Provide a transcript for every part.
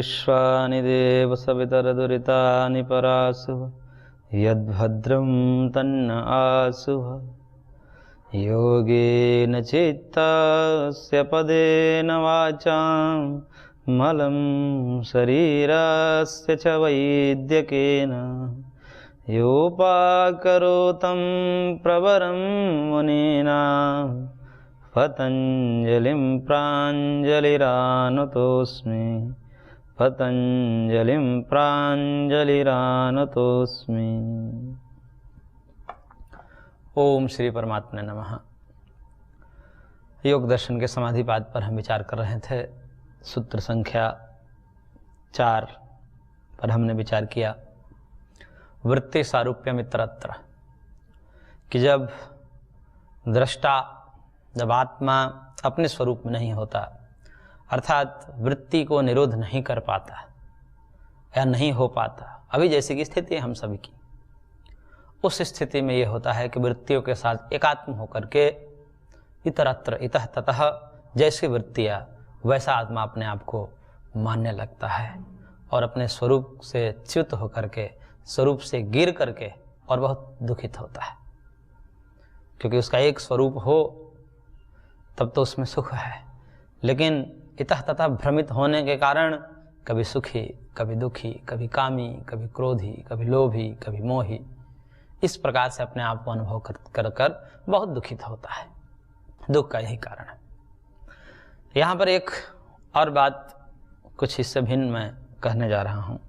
विश्वानि देव सवितरदुरितानि परासुः यद्भद्रं तन्न आसुः योगेन चित्तस्य पदेन वाचां मलं शरीरस्य च वैद्यकेन योपाकरोतं प्रवरं मुनीनां पतञ्जलिं प्राञ्जलिरानुतोऽस्मि पतञ्जलिं प्राञ्जलिरानुतोऽस्मि। ओम श्री परमात्मा नमः। योग दर्शन के समाधिपाद पर हम विचार कर रहे थे। सूत्र संख्या 4 पर हमने विचार किया वृत्ति सारूप्यम इतरत्र, कि जब दृष्टा, जब आत्मा अपने स्वरूप में नहीं होता, अर्थात वृत्ति को निरोध नहीं कर पाता या नहीं हो पाता, अभी जैसी की स्थिति है हम सभी की, उस स्थिति में यह होता है कि वृत्तियों के साथ एकात्म होकर के इतरत्र इतः ततः जैसी वृत्तियाँ वैसा आत्मा अपने आप को मानने लगता है और अपने स्वरूप से च्युत होकर के, स्वरूप से गिर करके और बहुत दुखित होता है, क्योंकि उसका एक स्वरूप हो तब तो उसमें सुख है, लेकिन इतः ततः भ्रमित होने के कारण कभी सुखी, कभी दुखी, कभी कामी, कभी क्रोधी, कभी लोभी, कभी मोही, इस प्रकार से अपने आप को अनुभव कर बहुत दुखित होता है। दुख का यही कारण है। यहाँ पर एक और बात कुछ इससे भिन्न मैं कहने जा रहा हूँ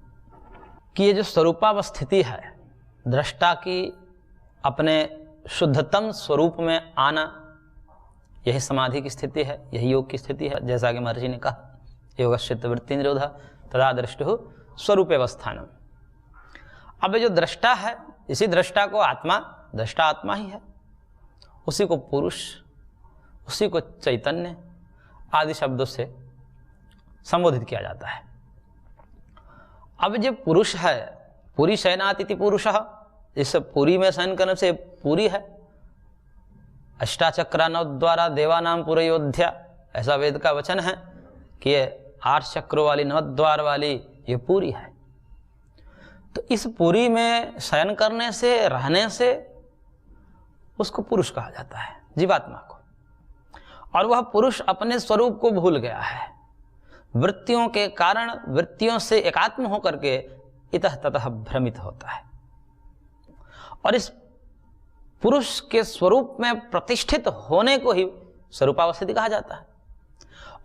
कि ये जो स्वरूपावस्थिति है, दृष्टा की अपने शुद्धतम स्वरूप में आना, यही समाधि की स्थिति है, यही योग की स्थिति है। जैसा कि महर्षि ने कहा, योगश्चित्त वृत्ति निरोधः तदा दृष्टुः स्वरूपावस्थानम्। अब जो दृष्टा है, इसी दृष्टा को आत्मा, दृष्टा आत्मा ही है, उसी को पुरुष, उसी को चैतन्य आदि शब्दों से संबोधित किया जाता है। अब जो पुरुष है, पुरी शयनातिथि पुरुषः, इस पुरी में शयन करने से पूरी है। अष्टाचक्रा नव द्वारा देवानाम पुरयोध्या, ऐसा वेद का वचन है कि ये 8 चक्रों वाली, 9 द्वार वाली ये पूरी है। तो इस पूरी में शयन करने से, रहने से उसको पुरुष कहा जाता है, जीवात्मा को। और वह पुरुष अपने स्वरूप को भूल गया है, वृत्तियों के कारण वृत्तियों से एकात्म होकर के इतः ततः भ्रमित होता है, और इस पुरुष के स्वरूप में प्रतिष्ठित होने को ही स्वरूपावस्थिति कहा जाता है।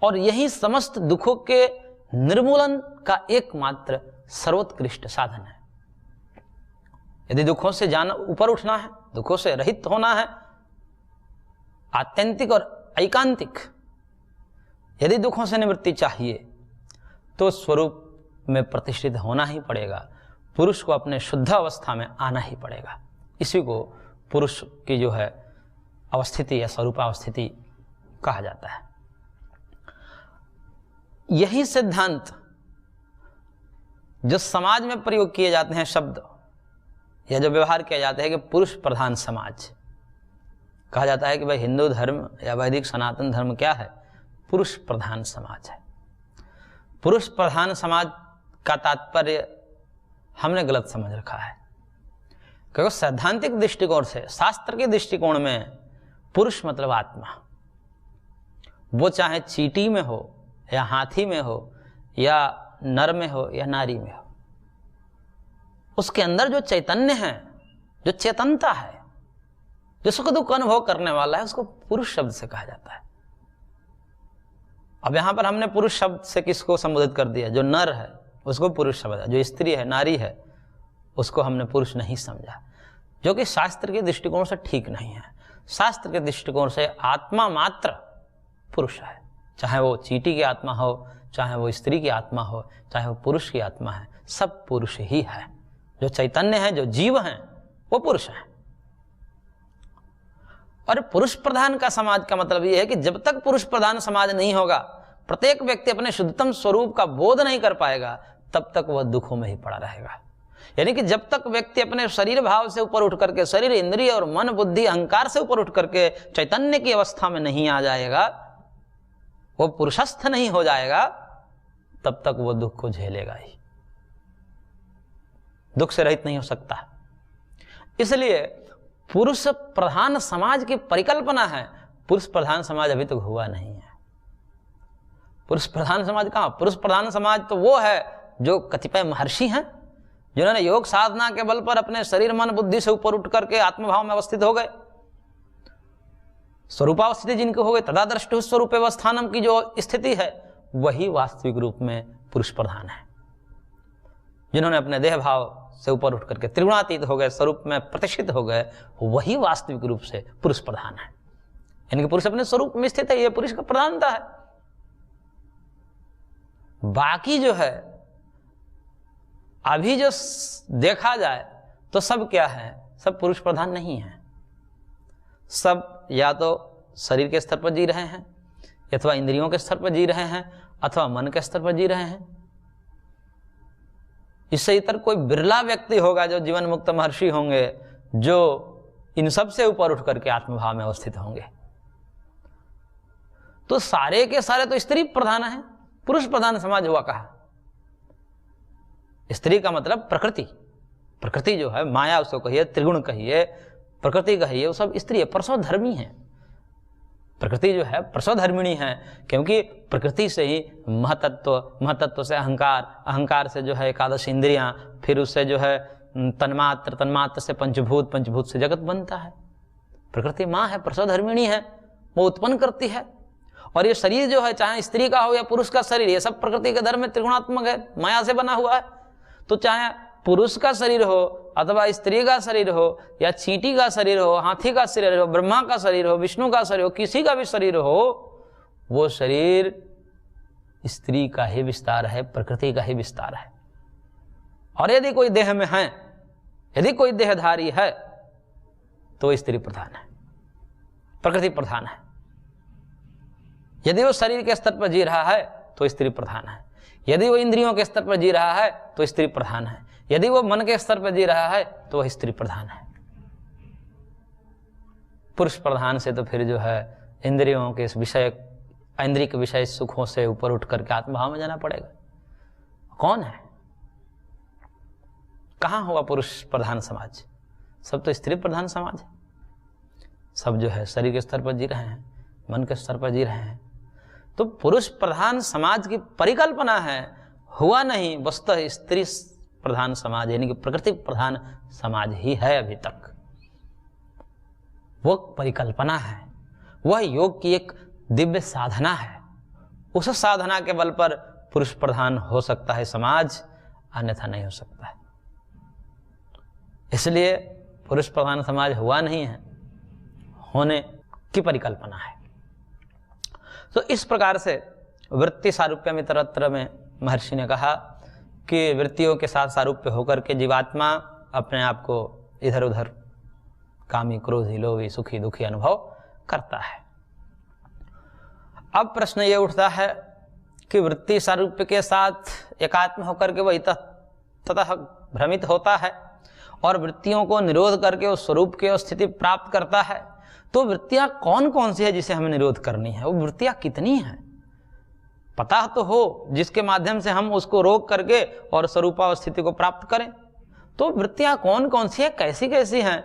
और यही समस्त दुखों के निर्मूलन का एकमात्र सर्वोत्कृष्ट साधन है। यदि दुखों से जाना, ऊपर उठना है, दुखों से रहित होना है, आत्यंतिक और ऐकांतिक, यदि दुखों से निवृत्ति चाहिए तो स्वरूप में प्रतिष्ठित होना ही पड़ेगा, पुरुष को अपने शुद्ध अवस्था में आना ही पड़ेगा। इसी को पुरुष की जो है अवस्थिति या स्वरूपावस्थिति कहा जाता है। यही सिद्धांत जो समाज में प्रयोग किए जाते हैं शब्द, या जो व्यवहार किया जाता है कि पुरुष प्रधान समाज, कहा जाता है कि भाई हिंदू धर्म या वैदिक सनातन धर्म क्या है? पुरुष प्रधान समाज है। पुरुष प्रधान समाज का तात्पर्य हमने गलत समझ रखा है, क्योंकि सैद्धांतिक दृष्टिकोण से, शास्त्र के दृष्टिकोण में पुरुष मतलब आत्मा, वो चाहे चींटी में हो या हाथी में हो या नर में हो या नारी में हो, उसके अंदर जो चैतन्य है, जो चेतनता है, जो सुख दुख अनुभव करने वाला है, उसको पुरुष शब्द से कहा जाता है। अब यहां पर हमने पुरुष शब्द से किसको संबोधित कर दिया? जो नर है उसको पुरुष शब्द है, जो स्त्री है, नारी है, उसको हमने पुरुष नहीं समझा, जो कि शास्त्र के दृष्टिकोण से ठीक नहीं है। शास्त्र के दृष्टिकोण से आत्मा मात्र पुरुष है, चाहे वो चींटी की आत्मा हो, चाहे वो स्त्री की आत्मा हो, चाहे वो पुरुष की आत्मा है, सब पुरुष ही है। जो चैतन्य है, जो जीव है, वो पुरुष है। और पुरुष प्रधान का समाज का मतलब यह है कि जब तक पुरुष प्रधान समाज नहीं होगा, प्रत्येक व्यक्ति अपने शुद्धतम स्वरूप का बोध नहीं कर पाएगा, तब तक वह दुखों में ही पड़ा रहेगा। यानी कि जब तक व्यक्ति अपने शरीर भाव से ऊपर उठ करके, शरीर, इंद्रिय और मन, बुद्धि, अहंकार से ऊपर उठ करके चैतन्य की अवस्था में नहीं आ जाएगा, वो पुरुषस्थ नहीं हो जाएगा, तब तक वो दुख को झेलेगा ही, दुख से रहित नहीं हो सकता। इसलिए पुरुष प्रधान समाज की परिकल्पना है, पुरुष प्रधान समाज अभी तक हुआ नहीं है। पुरुष प्रधान समाज कहाँ? पुरुष प्रधान समाज तो वो है जो कतिपय महर्षि हैं जिन्होंने योग साधना के बल पर अपने शरीर मन बुद्धि से ऊपर उठ करके आत्मभाव में अवस्थित हो गए, स्वरूपावस्थिति जिनकी हो गई, तदादृष्टि स्वरूपेवस्थानम की जो स्थिति है वही वास्तविक रूप में पुरुष प्रधान है। जिन्होंने अपने देह भाव से ऊपर उठ करके त्रिगुणातीत हो गए, स्वरूप में प्रतिष्ठित हो गए, वही वास्तविक रूप से पुरुष प्रधान है। यानी कि पुरुष अपने स्वरूप में स्थित है, यह पुरुष का प्रधानता है। बाकी जो है अभी जो देखा जाए तो सब क्या है? सब पुरुष प्रधान नहीं है। सब या तो शरीर के स्तर पर जी रहे हैं, अथवा इंद्रियों के स्तर पर जी रहे हैं, अथवा मन के स्तर पर जी रहे हैं। इससे इतर कोई बिरला व्यक्ति होगा जो जीवन मुक्त महर्षि होंगे, जो इन सब से ऊपर उठ करके आत्मभाव में अवस्थित होंगे। तो सारे के सारे तो स्त्री प्रधान है, पुरुष प्रधान समाज हुआ कहा। स्त्री का मतलब प्रकृति, प्रकृति जो है माया उसको कहिए, त्रिगुण कहिए, प्रकृति कहिए, वो सब स्त्री है, परसोधर्मी है। प्रकृति जो है परसोधर्मिणी है, क्योंकि प्रकृति से ही महतत्व, महतत्व से अहंकार, अहंकार से जो है एकादश इंद्रियां, फिर उससे जो है तन्मात्र, तन्मात्र से पंचभूत, पंचभूत से जगत बनता है। प्रकृति माँ है, परसोधर्मिणी है, वो उत्पन्न करती है। और ये शरीर जो है, चाहे स्त्री का हो या पुरुष का शरीर, ये सब प्रकृति के धर्म में त्रिगुणात्मक है, माया से बना हुआ है। तो चाहे पुरुष का शरीर हो अथवा स्त्री का शरीर हो, या चींटी का शरीर हो, हाथी का शरीर हो, ब्रह्मा का शरीर हो, विष्णु का शरीर हो, किसी का भी शरीर हो, वो शरीर स्त्री का ही विस्तार है, प्रकृति का ही विस्तार है। और यदि कोई देह में है, यदि कोई देहधारी है, तो स्त्री प्रधान है, प्रकृति प्रधान है। यदि वो शरीर के स्तर पर जी रहा है तो स्त्री प्रधान है, यदि वो इंद्रियों के स्तर पर जी रहा है तो स्त्री प्रधान है, यदि वो मन के स्तर पर जी रहा है तो वह स्त्री प्रधान है। पुरुष प्रधान से तो फिर जो है इंद्रियों के विषय, इंद्रिय के विषय सुखों से ऊपर उठ करके आत्मभाव में जाना पड़ेगा। कौन है? कहाँ हुआ पुरुष प्रधान समाज? सब तो स्त्री प्रधान समाज है। सब जो है शरीर के स्तर पर जी रहे हैं, मन के स्तर पर जी रहे हैं। तो पुरुष प्रधान समाज की परिकल्पना है, हुआ नहीं, वस्तुतः स्त्री प्रधान समाज यानी कि प्रकृति प्रधान समाज ही है अभी तक। वो परिकल्पना है, वह योग की एक दिव्य साधना है। उस साधना के बल पर पुरुष प्रधान हो सकता है समाज, अन्यथा नहीं हो सकता है। इसलिए पुरुष प्रधान समाज हुआ नहीं है, होने की परिकल्पना है। तो इस प्रकार से वृत्ति सारूप्यम इतरत्र में महर्षि ने कहा कि वृत्तियों के साथ सारूप्य होकर के जीवात्मा अपने आप को इधर उधर कामी, क्रोधी, लोभी, सुखी, दुखी अनुभव करता है। अब प्रश्न ये उठता है कि वृत्ति सारूप्य के साथ एकात्म होकर के वह ततः भ्रमित होता है और वृत्तियों को निरोध करके उस स्वरूप की स्थिति प्राप्त करता है। तो वृत्तियां कौन कौन सी है जिसे हमें निरोध करनी है? वो वृत्तियां कितनी हैं पता तो हो, जिसके माध्यम से हम उसको रोक करके और स्वरूपावस्थिति को प्राप्त करें। तो वृत्तियां कौन कौन सी है, कैसी कैसी हैं?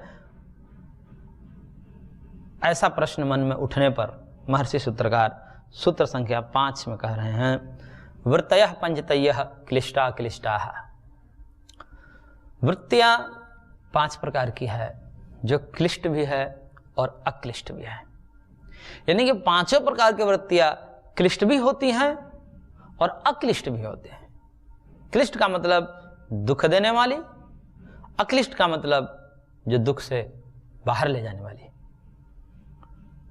ऐसा प्रश्न मन में उठने पर महर्षि सूत्रकार सूत्र संख्या 5 में कह रहे हैं, वृत्तयः पंचतयः क्लिष्टा क्लिष्टा। वृत्तियां 5 प्रकार की है, जो क्लिष्ट भी है और अक्लिष्ट भी है। यानी कि 5 प्रकार की वृत्तियां क्लिष्ट भी होती हैं और अक्लिष्ट भी होते हैं। क्लिष्ट का मतलब दुख देने वाली, अक्लिष्ट का मतलब जो दुख से बाहर ले जाने वाली,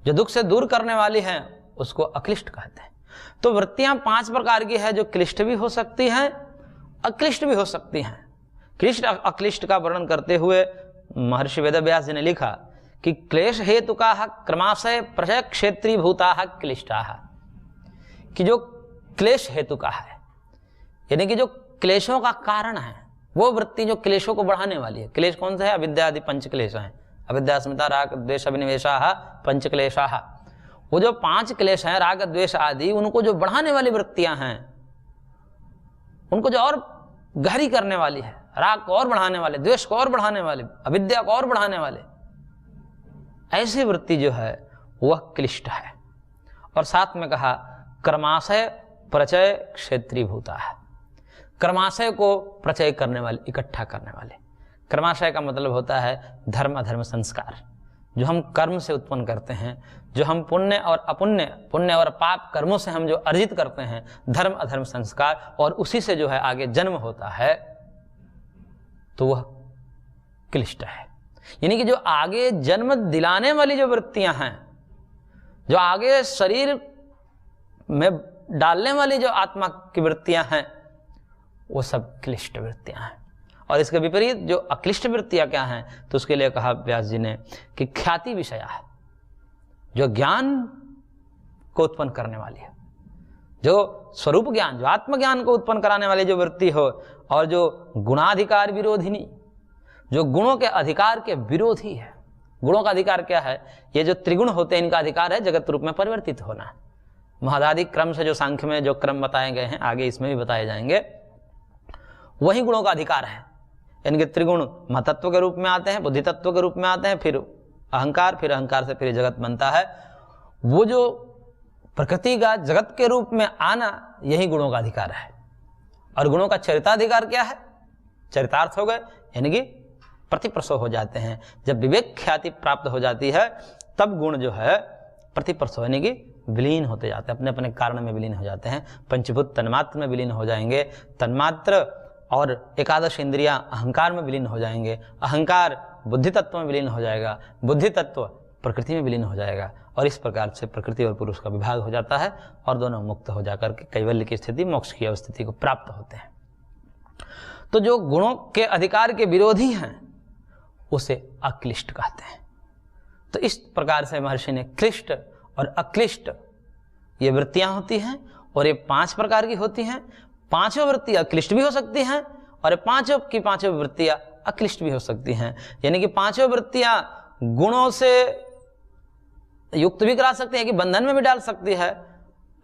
जो दुख से दूर करने वाली है, उसको अक्लिष्ट कहते हैं। तो वृत्तियां 5 प्रकार की है, जो क्लिष्ट भी हो सकती हैं, अक्लिष्ट भी हो सकती हैं। क्लिष्ट अक्लिष्ट का वर्णन करते हुए महर्षि वेदव्यास जी ने लिखा कि क्लेश हेतु का क्रमाशय प्रशय क्षेत्रीय भूता क्लिष्टा, कि जो क्लेश हेतु का है, यानी कि जो क्लेशों का कारण है, वो वृत्ति जो क्लेशों को बढ़ाने वाली है। क्लेश कौन सा है? अविद्या आदि 5 क्लेश हैं। अविद्या, अस्मिता, राग, द्वेष, अभिनिवेशा, 5 क्लेशा। वो जो 5 क्लेश हैं, राग, द्वेष आदि, उनको जो बढ़ाने वाली वृत्तियां हैं, उनको जो और गहरी करने वाली है, राग को और बढ़ाने वाले, द्वेष को और बढ़ाने वाले, अविद्या को और बढ़ाने वाले, ऐसी वृत्ति जो है वह क्लिष्ट है। और साथ में कहा कर्माशय प्रचय क्षेत्रीभूता है। कर्माशय को प्रचय करने वाले, इकट्ठा करने वाले। कर्माशय का मतलब होता है धर्म अधर्म संस्कार, जो हम कर्म से उत्पन्न करते हैं, जो हम पुण्य और अपुण्य, पुण्य और पाप कर्मों से हम जो अर्जित करते हैं, धर्म अधर्म संस्कार, और उसी से जो है आगे जन्म होता है, तो वह क्लिष्ट है। यानी कि जो आगे जन्म दिलाने वाली जो वृत्तियां हैं, जो आगे शरीर में डालने वाली जो आत्मा की वृत्तियां हैं, वो सब क्लिष्ट वृत्तियां हैं। और इसके विपरीत जो अक्लिष्ट वृत्तियां क्या हैं, तो उसके लिए कहा व्यास जी ने कि ख्याति विषया है, जो ज्ञान को उत्पन्न करने वाली है, जो स्वरूप ज्ञान, जो आत्मज्ञान को उत्पन्न कराने वाली जो वृत्ति हो, और जो गुणाधिकार विरोधिनी, जो गुणों के अधिकार के विरोधी है। गुणों का अधिकार क्या है? ये जो त्रिगुण होते हैं, इनका अधिकार है जगत रूप में परिवर्तित होना। महदादि क्रम से जो सांख्य में जो क्रम बताए गए हैं, आगे इसमें भी बताए जाएंगे, वही गुणों का अधिकार है। इनके त्रिगुण महतत्व के रूप में आते हैं, बुद्धि तत्व के रूप में आते हैं, फिर अहंकार, फिर अहंकार से फिर जगत बनता है। वो जो प्रकृति का जगत के रूप में आना, यही गुणों का अधिकार है। और गुणों का चरिताधिकार क्या है? चरितार्थ हो गए, यानी कि प्रतिप्रसव हो जाते हैं। जब विवेक ख्याति प्राप्त हो जाती है, तब गुण जो है प्रतिप्रसव यानी कि विलीन होते जाते हैं, अपने अपने कारण में विलीन हो जाते हैं। पंचभूत तन्मात्र में विलीन हो जाएंगे, तन्मात्र और एकादश इंद्रियां अहंकार में विलीन हो जाएंगे, अहंकार बुद्धि तत्व में विलीन हो जाएगा, बुद्धि तत्व प्रकृति में विलीन हो जाएगा, और इस प्रकार से प्रकृति और पुरुष का विभाग हो जाता है, और दोनों मुक्त हो जाकर के कैवल्य की स्थिति, मोक्ष की अवस्थिति को प्राप्त होते हैं। तो जो गुणों के अधिकार के विरोधी हैं, उसे अक्लिष्ट कहते हैं। तो इस प्रकार से महर्षि ने क्लिष्ट और अक्लिष्ट ये वृत्तियां होती हैं, और ये 5 प्रकार की होती हैं। 5 वृत्तियां क्लिष्ट भी हो सकती हैं, और 5 की 5 वृत्तियां अक्लिष्ट भी हो सकती हैं। यानी कि 5 वृत्तियां गुणों से युक्त भी करा सकती हैं, कि बंधन में भी डाल सकती है,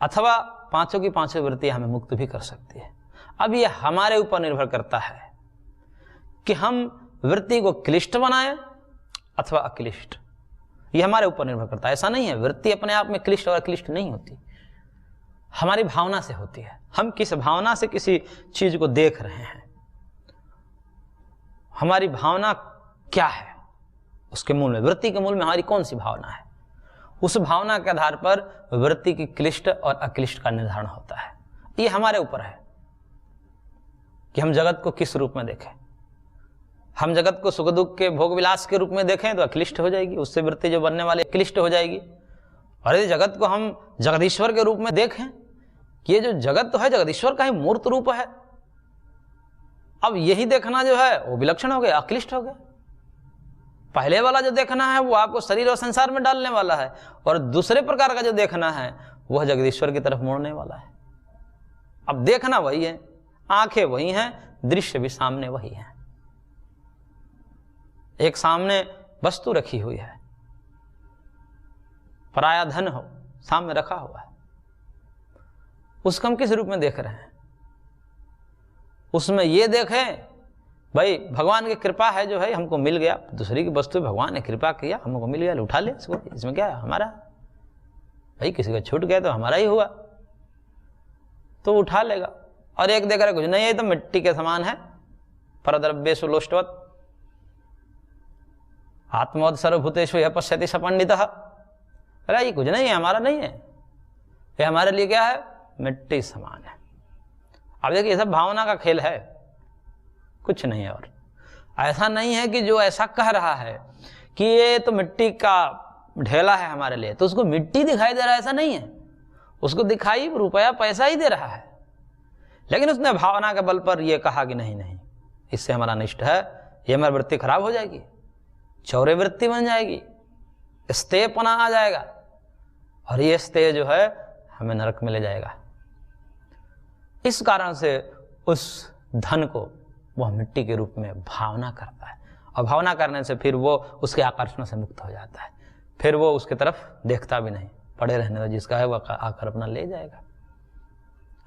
अथवा 5 की 5 वृत्तियां हमें मुक्त भी कर सकती है। अब ये हमारे ऊपर निर्भर करता है कि हम वृत्ति को क्लिष्ट बनाएं अथवा अक्लिष्ट। ये हमारे ऊपर निर्भर करता है। ऐसा नहीं है, वृत्ति अपने आप में क्लिष्ट और अक्लिष्ट नहीं होती, हमारी भावना से होती है। हम किस भावना से किसी चीज को देख रहे हैं, हमारी भावना क्या है, उसके मूल में, वृत्ति के मूल में हमारी कौन सी भावना है, उस भावना के आधार पर वृत्ति की क्लिष्ट और अक्लिष्ट का निर्धारण होता है। ये हमारे ऊपर है कि हम जगत को किस रूप में देखें। हम जगत को सुख दुख के भोग विलास के रूप में देखें तो अक्लिष्ट हो जाएगी, उससे वृत्ति जो बनने वाली क्लिष्ट हो जाएगी। और यदि जगत को हम जगदीश्वर के रूप में देखें कि ये जो जगत तो है जगदीश्वर का ही मूर्त रूप है, अब यही देखना जो है वो विलक्षण हो गया, अक्लिष्ट हो गया। पहले वाला जो देखना है वो आपको शरीर और संसार में डालने वाला है, और दूसरे प्रकार का जो देखना है वह जगदीश्वर की तरफ मोड़ने वाला है। अब देखना वही है, आंखें वही हैं, दृश्य भी सामने वही है। एक सामने वस्तु रखी हुई है, पराया धन हो सामने रखा हुआ है, उसको हम किस रूप में देख रहे हैं? उसमें ये देखें भाई भगवान की कृपा है, जो है हमको मिल गया, दूसरी की वस्तु भगवान ने कृपा किया, हमको मिल गया, उठा ले इसको, इसमें क्या है हमारा? भाई किसी का छूट गया तो हमारा ही हुआ, तो उठा लेगा। और एक देख रहा कुछ नहीं है, तो मिट्टी के समान है, परद्रव्येषु लोष्टवत् आत्मवत् सर्वभूतेषु यः पश्यति स पंडितः। अरे ये कुछ नहीं है, हमारा नहीं है, ये हमारे लिए क्या है? मिट्टी समान है। अब देखिए ये सब भावना का खेल है, कुछ नहीं है। और ऐसा नहीं है कि जो ऐसा कह रहा है कि ये तो मिट्टी का ढेला है हमारे लिए, तो उसको मिट्टी दिखाई दे रहा है, ऐसा नहीं है। उसको दिखाई रुपया पैसा ही दे रहा है, लेकिन उसने भावना के बल पर यह कहा कि नहीं नहीं, इससे हमारा अनिष्ट है, ये हमारी वृत्ति खराब हो जाएगी, चौरे वृत्ति बन जाएगी, स्तेपना आ जाएगा, और ये स्तेय जो है हमें नरक में ले जाएगा। इस कारण से उस धन को वह मिट्टी के रूप में भावना करता है, और भावना करने से फिर वो उसके आकर्षण से मुक्त हो जाता है, फिर वो उसके तरफ देखता भी नहीं, पड़े रहने दो, जिसका है वह आकर अपना ले जाएगा।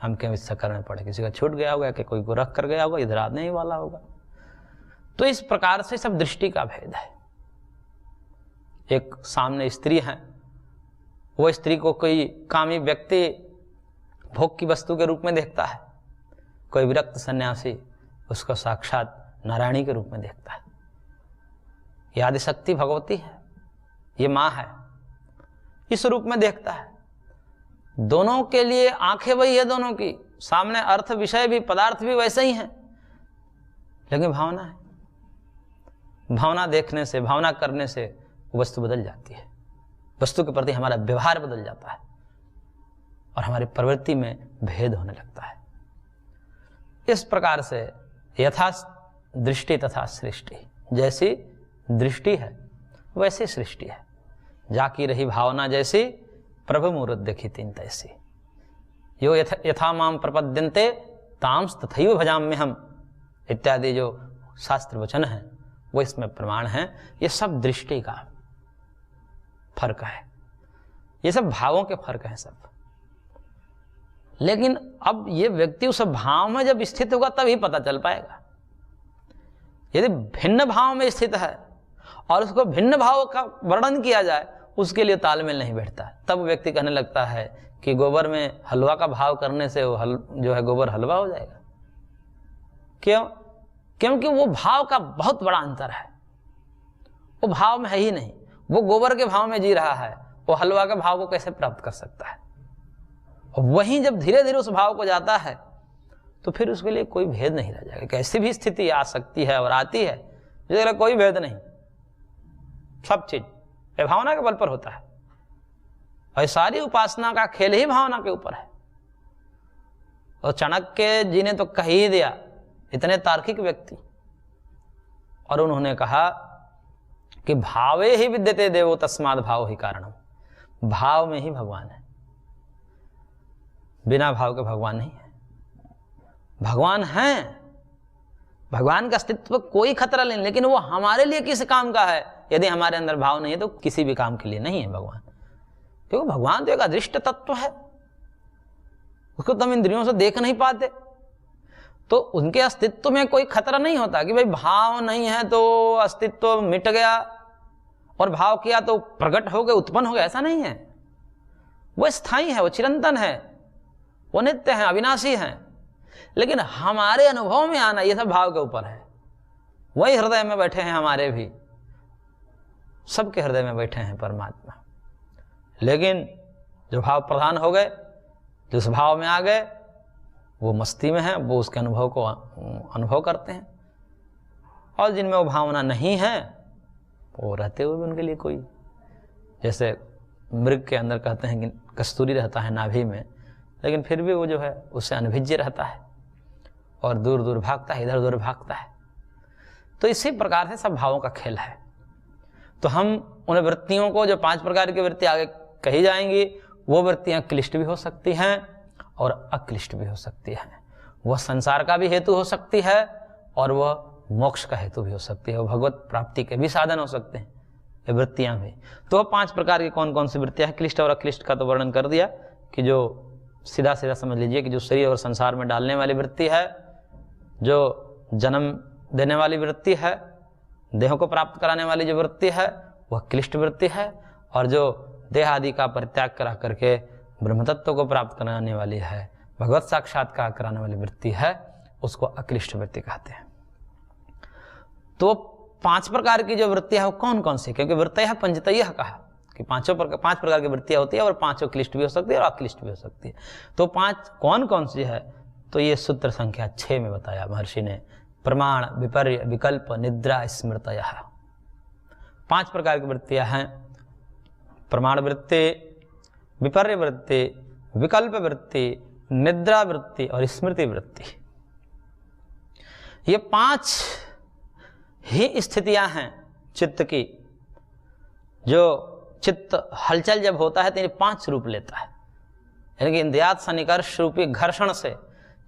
हम क्यों इस चक्कर में पड़े, किसी का छूट गया होगा कि कोई को रख कर गया होगा, इधर आने ही वाला होगा। तो इस प्रकार से सब दृष्टि का भेद है। एक सामने स्त्री है, वो स्त्री को कोई कामी व्यक्ति भोग की वस्तु के रूप में देखता है, कोई विरक्त सन्यासी उसको साक्षात नारायणी के रूप में देखता है। ये आदिशक्ति भगवती है, ये माँ है, इस रूप में देखता है। दोनों के लिए आंखें वही है, दोनों की सामने अर्थ विषय भी पदार्थ भी वैसे ही हैं, लेकिन भावना है। भावना देखने से, भावना करने से वस्तु बदल जाती है, वस्तु के प्रति हमारा व्यवहार बदल जाता है और हमारी प्रवृत्ति में भेद होने लगता है। इस प्रकार से यथा दृष्टि तथा सृष्टि, जैसी दृष्टि है वैसी सृष्टि है। जाकी रही भावना जैसी, प्रभु मूरत देखी तीन तैसी। यो यथा माम प्रपद्यन्ते तांस तथैव भजाम्यहम् इत्यादि जो शास्त्र वचन है वो इसमें प्रमाण है। ये सब दृष्टि का फर्क है, ये सब भावों के फर्क हैं सब। लेकिन अब ये व्यक्ति उस भाव में जब स्थित होगा तभी पता चल पाएगा। यदि भिन्न भाव में स्थित है और उसको भिन्न भाव का वर्णन किया जाए, उसके लिए तालमेल नहीं बैठता। तब व्यक्ति कहने लगता है कि गोबर में हलवा का भाव करने से वो जो है गोबर हलवा हो जाएगा। क्यों? क्योंकि वो भाव का बहुत बड़ा अंतर है, वो भाव में है ही नहीं। वो गोबर के भाव में जी रहा है, वो हलवा के भाव को कैसे प्राप्त कर सकता है? और वहीं जब धीरे धीरे उस भाव को जाता है तो फिर उसके लिए कोई भेद नहीं रह जाएगा। कैसी भी स्थिति आ सकती है और आती है, जिसके कोई भेद नहीं, सब चीज ये भावना के बल पर होता है। और सारी उपासना का खेल ही भावना के ऊपर है। और चाणक्य जी ने तो कह ही दिया, इतने तार्किक व्यक्ति, और उन्होंने कहा कि भावे ही विद्यते देवो तस्माद् भाव ही कारणम। भाव में ही भगवान है, बिना भाव के भगवान नहीं है। भगवान है, भगवान का अस्तित्व कोई खतरा नहीं, लेकिन वो हमारे लिए किस काम का है? यदि हमारे अंदर भाव नहीं है तो किसी भी काम के लिए नहीं है भगवान। क्योंकि भगवान तो एक अदृष्ट तत्व है, उसको तुम इंद्रियों से देख नहीं पाते, तो उनके अस्तित्व में कोई खतरा नहीं होता कि भाई भाव नहीं है तो अस्तित्व मिट गया और भाव किया तो प्रकट हो गए, उत्पन्न हो गया। ऐसा नहीं है। वो स्थायी है, वो चिरंतन है, वो नित्य है, अविनाशी है। लेकिन हमारे अनुभव में आना ये सब भाव के ऊपर है। वही हृदय में बैठे हैं, हमारे भी सबके हृदय में बैठे हैं परमात्मा। लेकिन जो भाव प्रधान हो गए, जिस भाव में आ गए, वो मस्ती में है, वो उसके अनुभव को अनुभव करते हैं। और जिनमें वो भावना नहीं है, वो रहते हुए भी उनके लिए कोई, जैसे मृग के अंदर कहते हैं कि कस्तूरी रहता है नाभि में, लेकिन फिर भी वो जो है उससे अनभिज्य रहता है और दूर दूर भागता है, इधर उधर भागता है। तो इसी प्रकार से सब भावों का खेल है। तो हम उन वृत्तियों को, जो 5 प्रकार की वृत्ति आगे कही जाएंगी, वो वृत्तियां क्लिष्ट भी हो सकती हैं और अक्लिष्ट भी हो सकती हैं। वह संसार का भी हेतु हो सकती है और वह मोक्ष का हेतु भी हो सकती है, वह भगवत प्राप्ति के भी साधन हो सकते हैं ये वृत्तियां भी। तो 5 प्रकार की कौन कौन सी वृत्तियां हैं? क्लिष्ट और अक्लिष्ट का तो वर्णन कर दिया कि जो सीधा सीधा समझ लीजिए कि जो शरीर और संसार में डालने वाली वृत्ति है, जो जन्म देने वाली वृत्ति है, देह को प्राप्त कराने वाली जो वृत्ति है वह क्लिष्ट वृत्ति है, और जो देह आदि का परित्याग करा करके ब्रह्म तत्व को प्राप्त कराने वाली है, भगवत साक्षात्कार कराने वाली वृत्ति है, उसको अक्लिष्ट वृत्ति कहते हैं। तो 5 प्रकार की जो वृत्तियां है वो कौन कौन सी? क्योंकि वृत्तियां पंचतयः कहा कि 5 प्रकार की वृत्तियां होती है और 5 क्लिष्ट भी हो सकती है और अक्लिष्ट भी हो सकती है। तो 5 कौन कौन सी है? तो ये सूत्र संख्या 6 में बताया महर्षि ने। प्रमाण, विपर्य, विकल्प, निद्रा, स्मृतयः। 5 प्रकार की वृत्तियां हैं। प्रमाण वृत्ति, विपर्य वृत्ति, विकल्प वृत्ति, निद्रा वृत्ति और स्मृति वृत्ति। ये 5 ही स्थितियां हैं चित्त की। जो चित्त हलचल जब होता है तो ये 5 रूप लेता है, यानी कि इंद्रियात सन्निकर्ष रूपी घर्षण से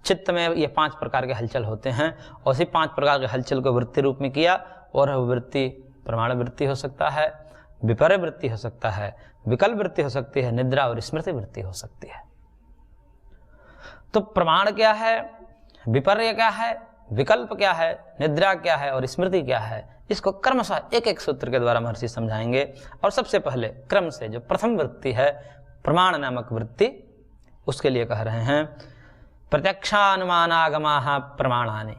चित्त में ये 5 प्रकार के हलचल होते हैं। और इसी 5 प्रकार के हलचल को वृत्ति रूप में किया, और वृत्ति प्रमाण वृत्ति हो सकता है, विपर्य वृत्ति हो सकता है, विकल्प वृत्ति हो सकती है, निद्रा और स्मृति वृत्ति हो सकती है। तो प्रमाण क्या है, विपर्य क्या है, विकल्प क्या है, निद्रा क्या है और स्मृति क्या है, इसको क्रमशः एक एक सूत्र के द्वारा महर्षि समझाएंगे। और सबसे पहले क्रम से जो प्रथम वृत्ति है प्रमाण नामक वृत्ति, उसके लिए कह रहे हैं प्रत्यक्षानुमानागमाः प्रमाणानि।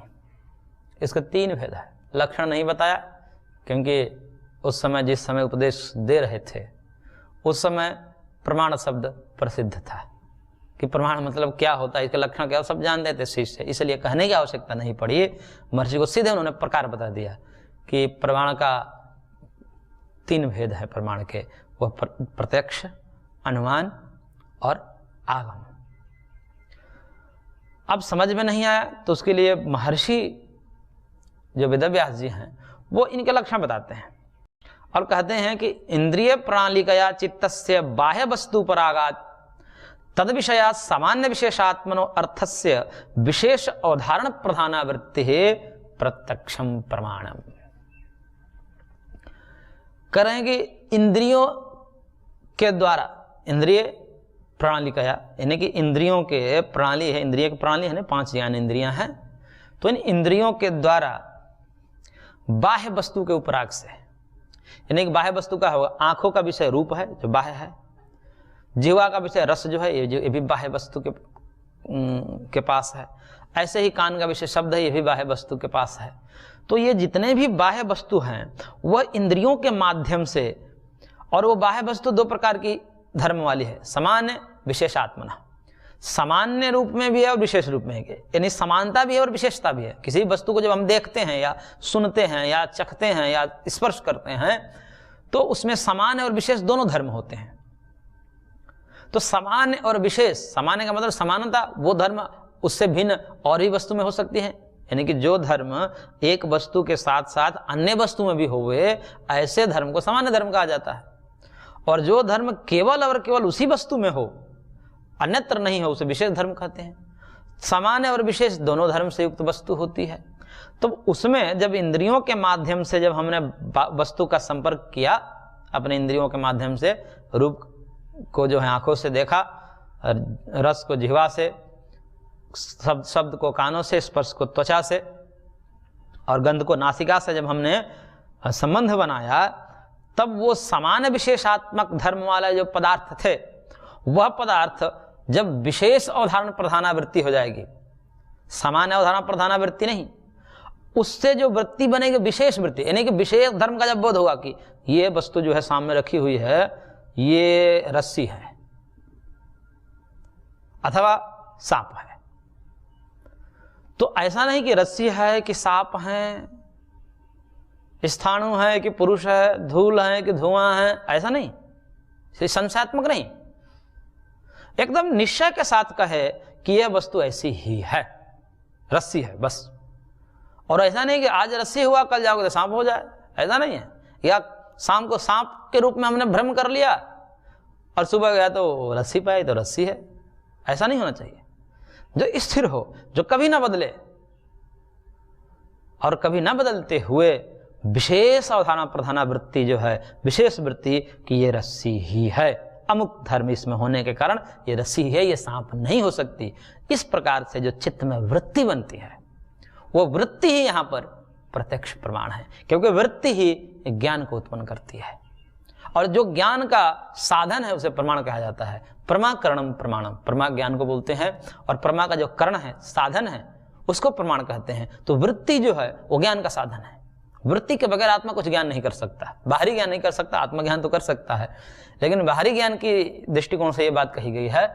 इसका 3 भेद है। लक्षण नहीं बताया क्योंकि उस समय जिस समय उपदेश दे रहे थे उस समय प्रमाण शब्द प्रसिद्ध था कि प्रमाण मतलब क्या होता है, इसके लक्षण क्या, सब जानते थे शिष्य, इसलिए कहने की आवश्यकता नहीं पड़ी। महर्षि को सीधे उन्होंने प्रकार बता दिया कि प्रमाण का 3 भेद है प्रमाण के, वह प्रत्यक्ष, अनुमान और आगम। अब समझ में नहीं आया तो उसके लिए महर्षि जो वेदव्यास जी हैं वो इनके लक्षण बताते हैं और कहते हैं कि इंद्रिय प्रणालिकया चित्तस्य बाह्य वस्तु परागात तद विषया सामान्य विशेषात्मनो अर्थस्य विशेष अवधारण प्रधाना वृत्ति प्रत्यक्षम प्रमाणम। करेंगे इंद्रियों के द्वारा, इंद्रिय प्रणालिकया यानी कि इंद्रियों के प्रणाली है, इंद्रिय की प्रणाली है ना, 5 ज्ञान इंद्रियां हैं, तो इन इंद्रियों के द्वारा बाह्य वस्तु के उपराग से, यानी कि बाह्य वस्तु का होगा, आंखों का विषय रूप है जो बाह्य है, जीवा का विषय रस जो है ये भी बाह्य वस्तु के पास है, ऐसे ही कान का विषय शब्द है, ये भी बाह्य वस्तु के पास है। तो ये जितने भी बाह्य वस्तु हैं वह इंद्रियों के माध्यम से, और वो बाह्य वस्तु 2 प्रकार की धर्म वाली है, सामान्य विशेषात्मना, सामान्य रूप में भी है और विशेष रूप में है, यानी समानता भी है और विशेषता भी है। किसी वस्तु को जब हम देखते हैं या सुनते हैं या चखते हैं या स्पर्श करते हैं तो उसमें सामान्य और विशेष दोनों धर्म होते हैं। तो सामान्य और विशेष, सामान्य का मतलब समानता, वो धर्म उससे भिन्न और भी वस्तु में हो सकती है, यानी कि जो धर्म एक वस्तु के साथ साथ अन्य वस्तु में भी हुए ऐसे धर्म को सामान्य धर्म कहा जाता है। और जो धर्म केवल और केवल उसी वस्तु में हो, अन्यत्र नहीं हो, उसे विशेष धर्म कहते हैं। सामान्य और विशेष दोनों धर्म से युक्त वस्तु होती है। तो उसमें जब इंद्रियों के माध्यम से जब हमने वस्तु का संपर्क किया, अपने इंद्रियों के माध्यम से रूप को जो है आंखों से देखा, रस को जिह्वा से, शब्द को कानों से, स्पर्श को त्वचा से और गंध को नासिका से जब हमने संबंध बनाया, तब वो समान विशेषात्मक धर्म वाला जो पदार्थ थे, वह पदार्थ जब विशेष अवधारण प्रधानावृत्ति हो जाएगी, सामान्य अवधारण प्रधानावृत्ति नहीं, उससे जो वृत्ति बनेगी विशेष वृत्ति, यानी कि विशेष धर्म का जब बोध होगा कि ये वस्तु जो है सामने रखी हुई है, ये रस्सी है अथवा सांप है, तो ऐसा नहीं कि रस्सी है कि सांप है, स्थाणु है कि पुरुष है, धूल है कि धुआं है, ऐसा नहीं, संशयात्मक नहीं, एकदम निश्चय के साथ कहे कि यह वस्तु ऐसी ही है, रस्सी है बस। और ऐसा नहीं कि आज रस्सी हुआ कल जाओगे तो सांप हो जाए, ऐसा नहीं है। या शाम को सांप के रूप में हमने भ्रम कर लिया और सुबह गया तो रस्सी पाई तो रस्सी है, ऐसा नहीं होना चाहिए। जो स्थिर हो, जो कभी ना बदले, और कभी ना बदलते हुए विशेष अवधारणा प्रधानावृत्ति जो है, विशेष वृत्ति कि ये रस्सी ही है, अमुक धर्म इसमें होने के कारण ये रस्सी है, ये सांप नहीं हो सकती। इस प्रकार से जो चित्त में वृत्ति बनती है, वो वृत्ति ही यहाँ पर प्रत्यक्ष प्रमाण है, क्योंकि वृत्ति ही ज्ञान को उत्पन्न करती है। और जो ज्ञान का साधन है उसे प्रमाण कहा जाता है। प्रमाकरणम प्रमाणम, प्रमा ज्ञान को बोलते हैं, और प्रमा का जो कर्ण है, साधन है, उसको प्रमाण कहते हैं। तो वृत्ति जो है वो ज्ञान का साधन है। वृत्ति के बगैर आत्मा कुछ ज्ञान नहीं कर सकता, बाहरी ज्ञान नहीं कर सकता, आत्मज्ञान तो कर सकता है, लेकिन बाहरी ज्ञान की दृष्टिकोण से ये बात कही गई है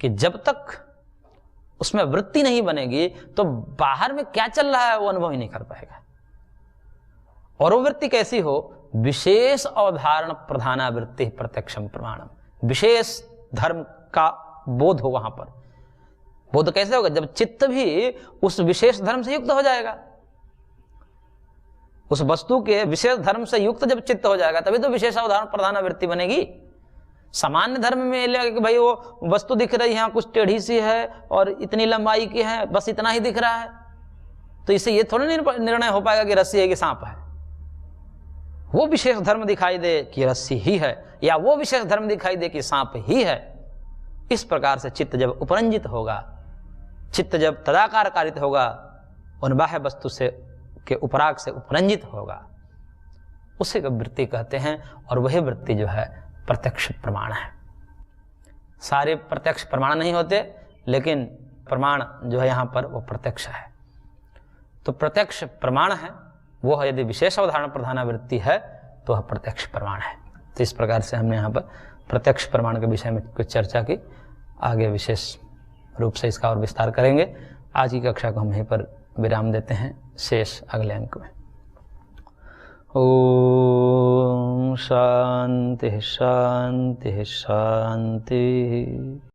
कि जब तक उसमें वृत्ति नहीं बनेगी तो बाहर में क्या चल रहा है वो अनुभव ही नहीं कर पाएगा। और वो वृत्ति कैसी हो? विशेष अवधारण प्रधानावृत्ति प्रत्यक्षम प्रमाणम, विशेष धर्म का बोध हो। वहां पर बोध कैसे होगा? जब चित्त भी उस विशेष धर्म से युक्त हो जाएगा, उस वस्तु के विशेष धर्म से युक्त जब चित्त हो जाएगा तभी तो विशेष अवधारण प्रधानावृत्ति बनेगी। सामान्य धर्म में लगे कि भाई वो वस्तु दिख रही है, कुछ टेढ़ी सी है और इतनी लंबाई की है, बस इतना ही दिख रहा है, तो इससे ये थोड़ा निर्णय हो पाएगा कि रस्सी है कि सांप है। वो विशेष धर्म दिखाई दे कि रस्सी ही है, या वो विशेष धर्म दिखाई दे कि सांप ही है। इस प्रकार से चित्त जब उपरंजित होगा चित्त जब तदाकार कारित होगा, उन बाह्य वस्तु से के उपराग से उपरंजित होगा, उसे वृत्ति कहते हैं। और वही वृत्ति जो है प्रत्यक्ष प्रमाण है। सारे प्रत्यक्ष प्रमाण नहीं होते, लेकिन प्रमाण जो है यहाँ पर वो प्रत्यक्ष है। तो प्रत्यक्ष प्रमाण है वो है, यदि विशेष अवधारण प्रधान वृत्ति है तो वह प्रत्यक्ष प्रमाण है। तो इस प्रकार से हमने यहाँ पर प्रत्यक्ष प्रमाण के विषय में कुछ चर्चा की। आगे विशेष रूप से इसका और विस्तार करेंगे। आज की कक्षा को हम यहीं पर विराम देते हैं, शेष अगले अंक में। ओम शांति शांति शांति।